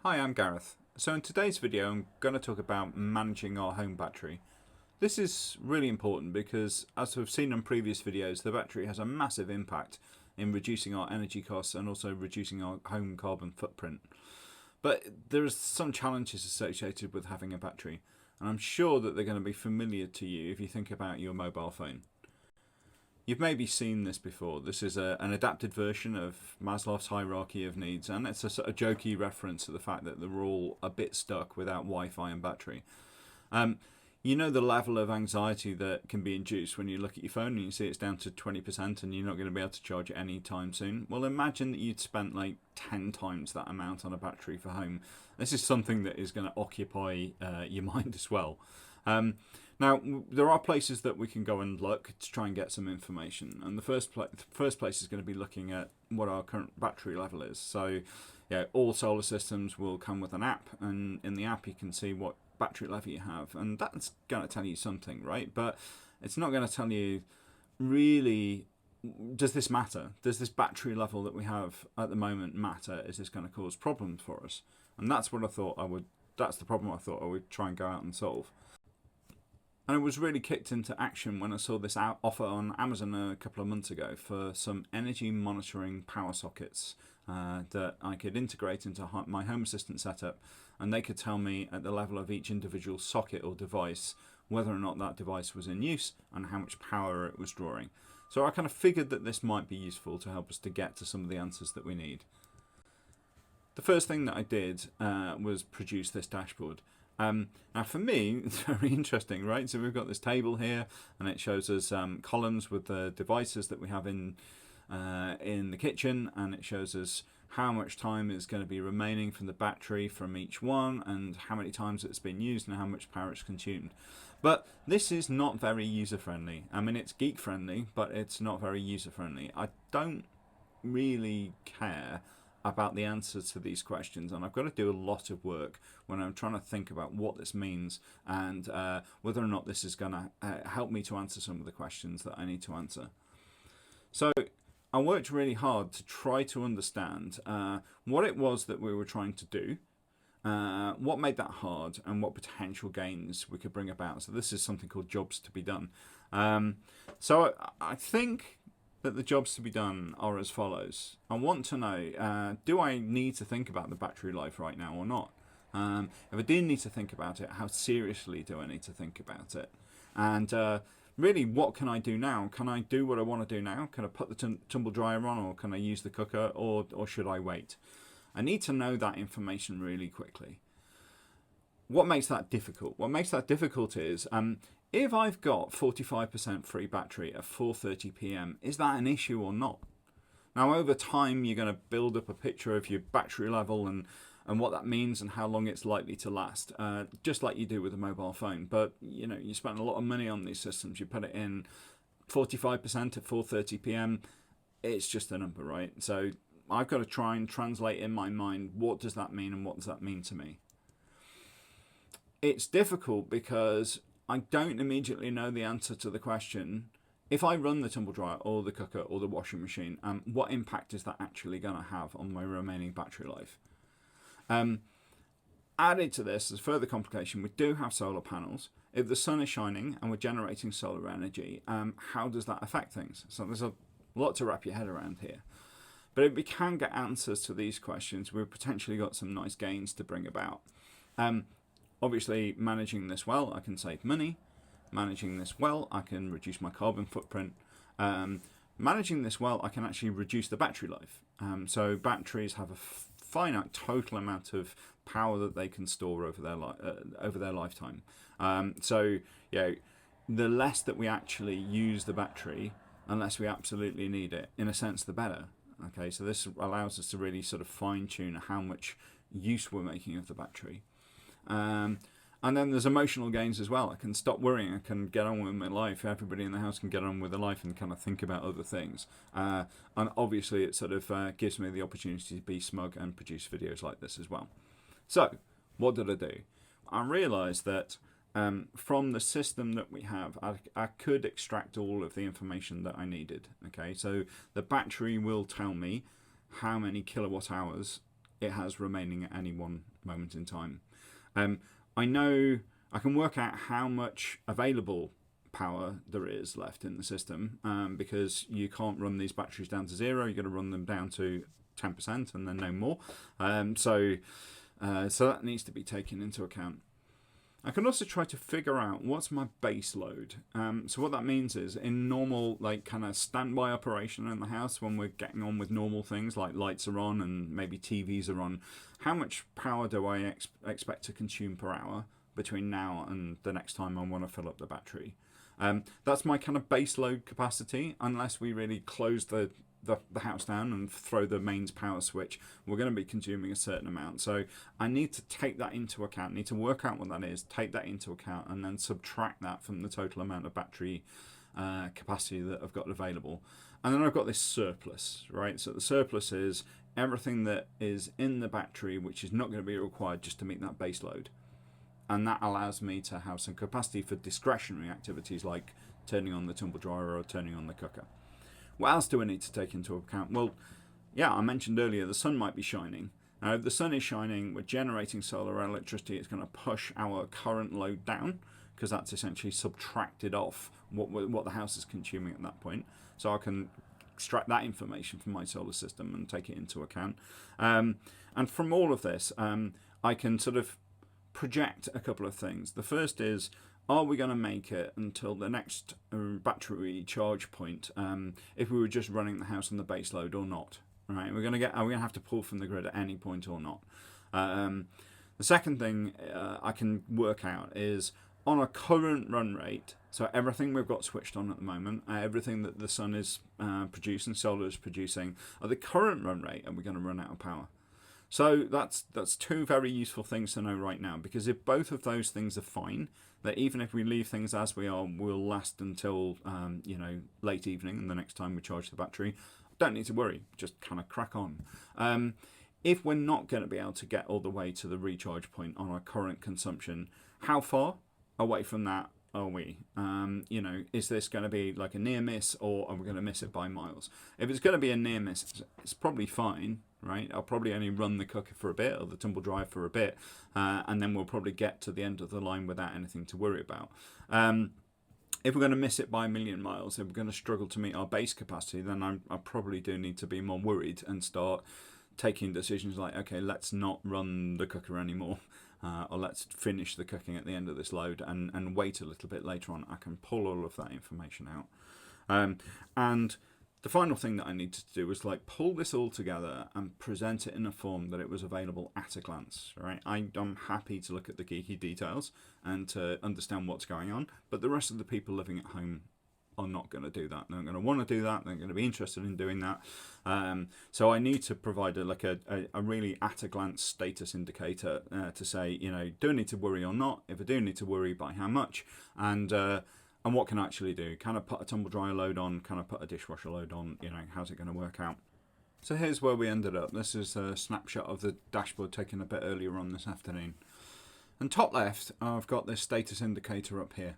Hi, I'm Gareth. So in today's video I'm going to talk about managing our home battery. This is really important because, as we've seen in previous videos, the battery has a massive impact in reducing our energy costs and also reducing our home carbon footprint. But there are some challenges associated with having a battery, and I'm sure that they're going to be familiar to you if you think about your mobile phone. You've maybe seen this before. This is an adapted version of Maslow's hierarchy of needs, and it's a sort of jokey reference to the fact that we're all a bit stuck without Wi-Fi and battery. You know the level of anxiety that can be induced when you look at your phone and you see it's down to 20% and you're not going to be able to charge it any time soon. Well, imagine that you'd spent like 10 times that amount on a battery for home. This is something that is going to occupy your mind as well. Now, there are places that we can go and look to try and get some information. And the first place is going to be looking at what our current battery level is. So, yeah, all solar systems will come with an app, and in the app you can see what battery level you have. And that's going to tell you something, right? But it's not going to tell you really, does this matter? Does this battery level that we have at the moment matter? Is this going to cause problems for us? And that's what that's the problem I thought I would try and go out and solve. And it was really kicked into action when I saw this offer on Amazon a couple of months ago for some energy monitoring power sockets that I could integrate into my Home Assistant setup, and they could tell me at the level of each individual socket or device whether or not that device was in use and how much power it was drawing. So I kind of figured that this might be useful to help us to get to some of the answers that we need. The first thing that I did was produce this dashboard. Now for me, it's very interesting, right? So we've got this table here, and it shows us columns with the devices that we have in the kitchen, and it shows us how much time is going to be remaining from the battery from each one, and how many times it's been used, and how much power it's consumed. But this is not very user-friendly. I mean, it's geek-friendly, but it's not very user-friendly. I don't really care about the answers to these questions, and I've got to do a lot of work when I'm trying to think about what this means and whether or not this is going to help me to answer some of the questions that I need to answer. So I worked really hard to try to understand what it was that we were trying to do, what made that hard, and what potential gains we could bring about. So this is something called jobs to be done. So I think that the jobs to be done are as follows. I want to know, do I need to think about the battery life right now or not? If I do need to think about it, how seriously do I need to think about it? And really, what can I do now? Can I do what I want to do now? Can I put the tumble dryer on, or can I use the cooker, or should I wait? I need to know that information really quickly. What makes that difficult? What makes that difficult is, if I've got 45% free battery at 4:30 p.m, is that an issue or not? Now, over time, you're going to build up a picture of your battery level and what that means and how long it's likely to last, just like you do with a mobile phone. But you know, you spend a lot of money on these systems. You put it in 45% at 4:30 p.m. It's just a number, right? So I've got to try and translate in my mind, what does that mean and what does that mean to me? It's difficult because I don't immediately know the answer to the question, if I run the tumble dryer or the cooker or the washing machine, what impact is that actually going to have on my remaining battery life? Added to this, as further complication, we do have solar panels. If the sun is shining and we're generating solar energy, how does that affect things? So there's a lot to wrap your head around here. But if we can get answers to these questions, we've potentially got some nice gains to bring about. Obviously, managing this well, I can save money. Managing this well, I can reduce my carbon footprint. Managing this well, I can actually reduce the battery life. So batteries have a finite total amount of power that they can store over their lifetime. So, you know, the less that we actually use the battery, unless we absolutely need it, in a sense, the better. Okay, so this allows us to really sort of fine-tune how much use we're making of the battery. And then there's emotional gains as well. I can stop worrying. I can get on with my life. Everybody in the house can get on with their life and kind of think about other things. And obviously it sort of gives me the opportunity to be smug and produce videos like this as well. So what did I do? I realized that from the system that we have, I could extract all of the information that I needed. Okay, so the battery will tell me how many kilowatt hours it has remaining at any one moment in time. I know I can work out how much available power there is left in the system, because you can't run these batteries down to zero. You've got to run them down to 10% and then no more. So that needs to be taken into account. I can also try to figure out what's my base load. So what that means is, in normal, like, kind of standby operation in the house, when we're getting on with normal things like lights are on and maybe TVs are on, how much power do I expect to consume per hour between now and the next time I want to fill up the battery? That's my kind of base load capacity. Unless we really close the house down and throw the mains power switch, we're going to be consuming a certain amount. So I need to take that into account, need to work out what that is, take that into account, and then subtract that from the total amount of battery capacity that I've got available. And then I've got this surplus, right? So the surplus is everything that is in the battery which is not going to be required just to meet that base load. And that allows me to have some capacity for discretionary activities like turning on the tumble dryer or turning on the cooker. What else do I need to take into account? Well, yeah, I mentioned earlier the sun might be shining. Now, if the sun is shining, we're generating solar electricity. It's going to push our current load down, because that's essentially subtracted off what the house is consuming at that point. So I can extract that information from my solar system and take it into account. And from all of this, I can sort of project a couple of things. The first is, are we going to make it until the next battery charge point, if we were just running the house on the base load or not? Right? Are we going to have to pull from the grid at any point or not? The second thing I can work out is, on a current run rate, so everything we've got switched on at the moment, everything that the sun is producing, solar is producing, at the current run rate, are we going to run out of power? So that's two very useful things to know right now, because if both of those things are fine, that even if we leave things as we are, will last until late evening and the next time we charge the battery, don't need to worry, just kind of crack on. If we're not going to be able to get all the way to the recharge point on our current consumption, how far away from that are we? Is this going to be like a near miss, or are we going to miss it by miles? If it's going to be a near miss, it's probably fine, right? I'll probably only run the cooker for a bit or the tumble dryer for a bit, and then we'll probably get to the end of the line without anything to worry about. If we're going to miss it by a million miles, if we're going to struggle to meet our base capacity, then I probably do need to be more worried and start taking decisions like, okay, let's not run the cooker anymore. Or let's finish the cooking at the end of this load and wait a little bit later on. I can pull all of that information out. And the final thing that I needed to do was pull this all together and present it in a form that it was available at a glance. Right? I'm happy to look at the geeky details and to understand what's going on, but the rest of the people living at home are not going to do that. They're not going to want to do that. They're going to be interested in doing that. So I need to provide a really at a glance status indicator to say, do I need to worry or not? If I do need to worry, by how much? And what can I actually do? Can I put a tumble dryer load on? Can I put a dishwasher load on? How's it going to work out? So here's where we ended up. This is a snapshot of the dashboard taken a bit earlier on this afternoon. And top left, I've got this status indicator up here.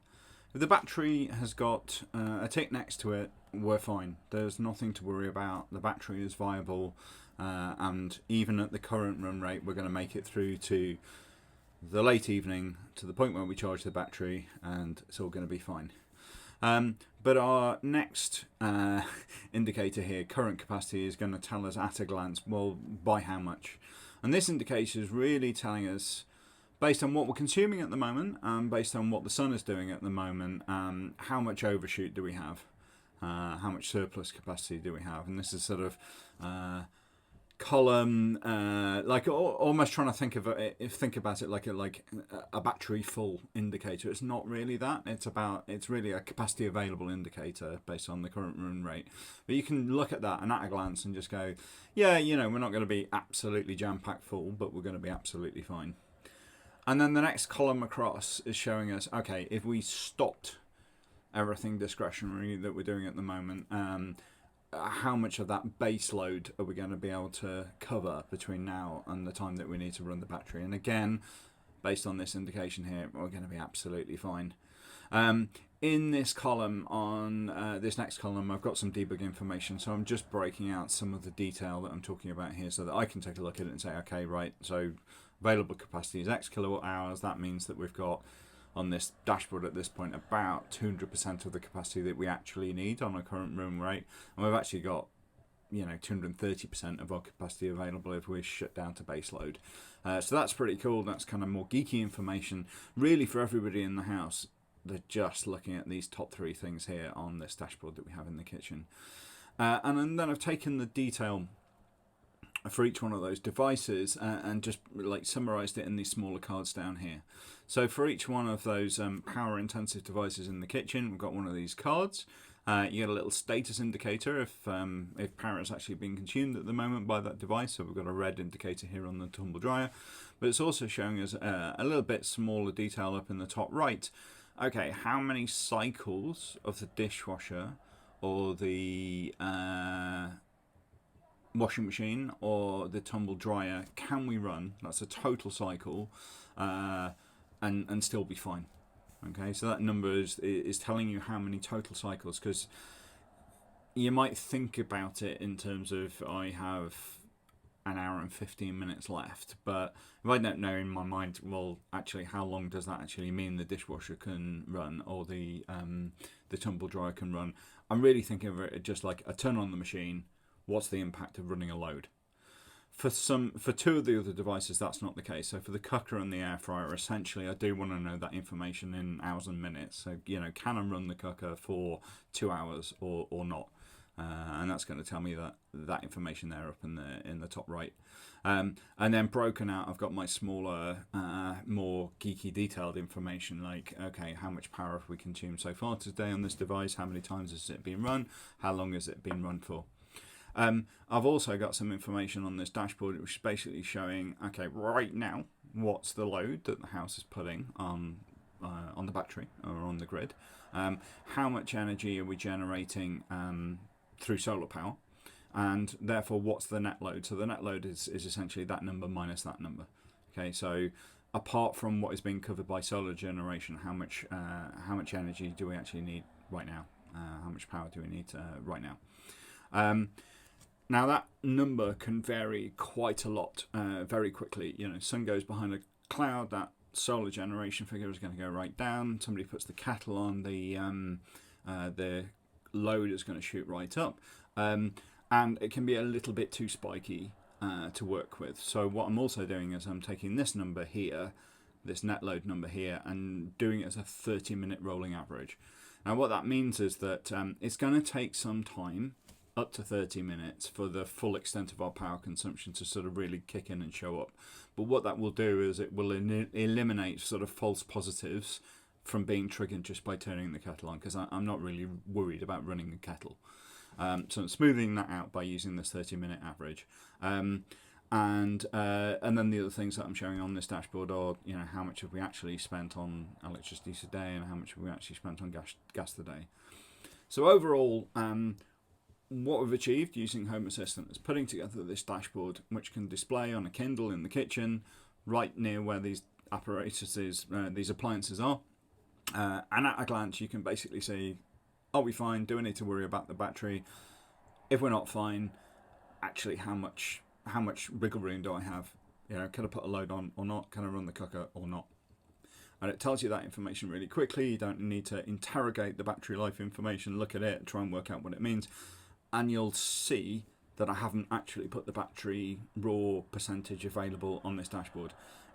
If the battery has got a tick next to it, we're fine. There's nothing to worry about. The battery is viable, and even at the current run rate, we're going to make it through to the late evening, to the point where we charge the battery, and it's all going to be fine. But our next indicator here, current capacity, is going to tell us at a glance, well, by how much. And this indicator is really telling us, based on what we're consuming at the moment, based on what the sun is doing at the moment, how much overshoot do we have? How much surplus capacity do we have? And this is sort of column, almost trying to think about it like a battery full indicator. It's not really that. It's really a capacity available indicator based on the current run rate. But you can look at that and at a glance and just go, yeah, we're not going to be absolutely jam-packed full, but we're going to be absolutely fine. And then the next column across is showing us, okay, if we stopped everything discretionary that we're doing at the moment, how much of that base load are we going to be able to cover between now and the time that we need to run the battery? And again, based on this indication here, we're going to be absolutely fine. In this column, on this next column, I've got some debug information, so I'm just breaking out some of the detail that I'm talking about here so that I can take a look at it and say, okay, right, so available capacity is X kilowatt hours. That means that we've got on this dashboard at this point about 200% of the capacity that we actually need on our current run rate, and we've actually got 230% of our capacity available if we shut down to base load. So that's pretty cool. That's kind of more geeky information really for everybody in the house. They're just looking at these top 3 things here on this dashboard that we have in the kitchen. And then I've taken the detail for each one of those devices and just like summarized it in these smaller cards down here. So for each one of those power intensive devices in the kitchen, we've got one of these cards. You get a little status indicator if power is actually being consumed at the moment by that device. So we've got a red indicator here on the tumble dryer, but it's also showing us a little bit smaller detail up in the top right. Okay, how many cycles of the dishwasher or the washing machine or the tumble dryer can we run? That's a total cycle, and still be fine. Okay, so that number is telling you how many total cycles, because you might think about it in terms of I have an hour and 15 minutes left, but if I don't know in my mind, well, actually, how long does that actually mean the dishwasher can run or the tumble dryer can run? I'm really thinking of it just like a turn on the machine. What's the impact of running a load? For 2 of the other devices, that's not the case. So for the cooker and the air fryer, essentially, I do want to know that information in hours and minutes. So can I run the cooker for 2 hours or not? And that's going to tell me that information there up in the top right. And then broken out, I've got my smaller, more geeky, detailed information like, okay, how much power have we consumed so far today on this device? How many times has it been run? How long has it been run for? I've also got some information on this dashboard which is basically showing, okay, right now, what's the load that the house is putting on the battery or on the grid? How much energy are we generating through solar power, and therefore what's the net load? So the net load is essentially that number minus that number. Okay, so apart from what is being covered by solar generation, how much energy do we actually need right now? How much power do we need right now? Now that number can vary quite a lot very quickly. Sun goes behind a cloud, that solar generation figure is going to go right down. Somebody puts the kettle on, the load is going to shoot right up, and it can be a little bit too spiky to work with. So what I'm also doing is I'm taking this number here, this net load number here, and doing it as a 30-minute rolling average. Now what that means is that it's going to take some time, up to 30 minutes, for the full extent of our power consumption to sort of really kick in and show up. But what that will do is it will eliminate sort of false positives from being triggered just by turning the kettle on, because I'm not really worried about running the kettle. So I'm smoothing that out by using this 30-minute average. And then the other things that I'm showing on this dashboard are, how much have we actually spent on electricity today and how much have we actually spent on gas today. So overall, what we've achieved using Home Assistant is putting together this dashboard which can display on a Kindle in the kitchen right near where these apparatuses, these appliances are. And at a glance you can basically see, are we fine? Do we need to worry about the battery? If we're not fine, actually how much wiggle room do I have? Can I put a load on or not? Can I run the cooker or not? And it tells you that information really quickly. You don't need to interrogate the battery life information, look at it, and try and work out what it means. And you'll see that I haven't actually put the battery raw percentage available on this dashboard.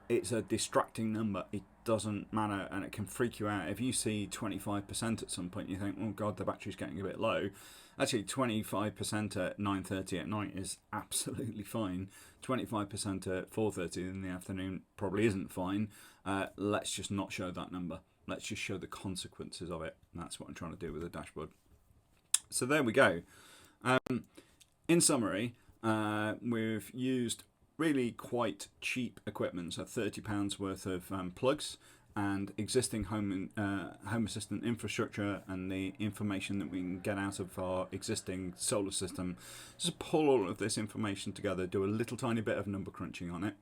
It's a distracting number. It doesn't matter, and it can freak you out. If you see 25% at some point, you think, oh God, the battery's getting a bit low. Actually, 25% at 9:30 at night is absolutely fine. 25% at 4:30 in the afternoon probably isn't fine. Let's just not show that number. Let's just show the consequences of it. And that's what I'm trying to do with the dashboard. So there we go. In summary, we've used really quite cheap equipment, so £30 worth of plugs and existing Home Assistant infrastructure and the information that we can get out of our existing solar system. Just pull all of this information together, do a little tiny bit of number crunching on it,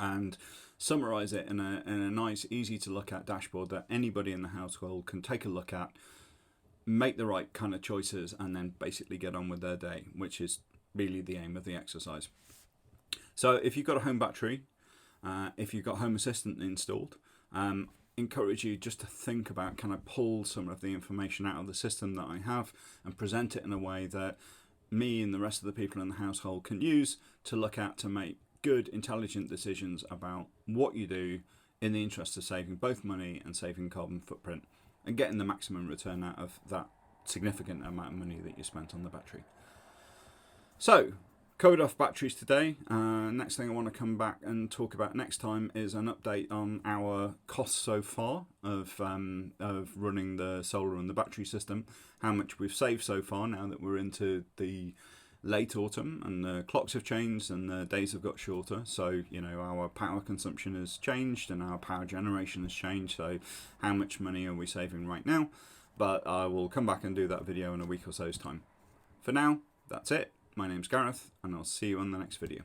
and summarise it in a nice, easy to look at dashboard that anybody in the household can take a look at, make the right kind of choices, and then basically get on with their day, which is really the aim of the exercise. So if you've got a home battery, if you've got Home Assistant installed, encourage you just to think about, can I pull some of the information out of the system that I have and present it in a way that me and the rest of the people in the household can use to look at, to make good, intelligent decisions about what you do in the interest of saving both money and saving carbon footprint and getting the maximum return out of that significant amount of money that you spent on the battery. So, covered off batteries today. Next thing I want to come back and talk about next time is an update on our costs so far of running the solar and the battery system, how much we've saved so far now that we're into the late autumn and the clocks have changed and the days have got shorter. So, you know, our power consumption has changed and our power generation has changed. So how much money are we saving right now? But I will come back and do that video in a week or so's time. For now, that's it. My name's Gareth, and I'll see you on the next video.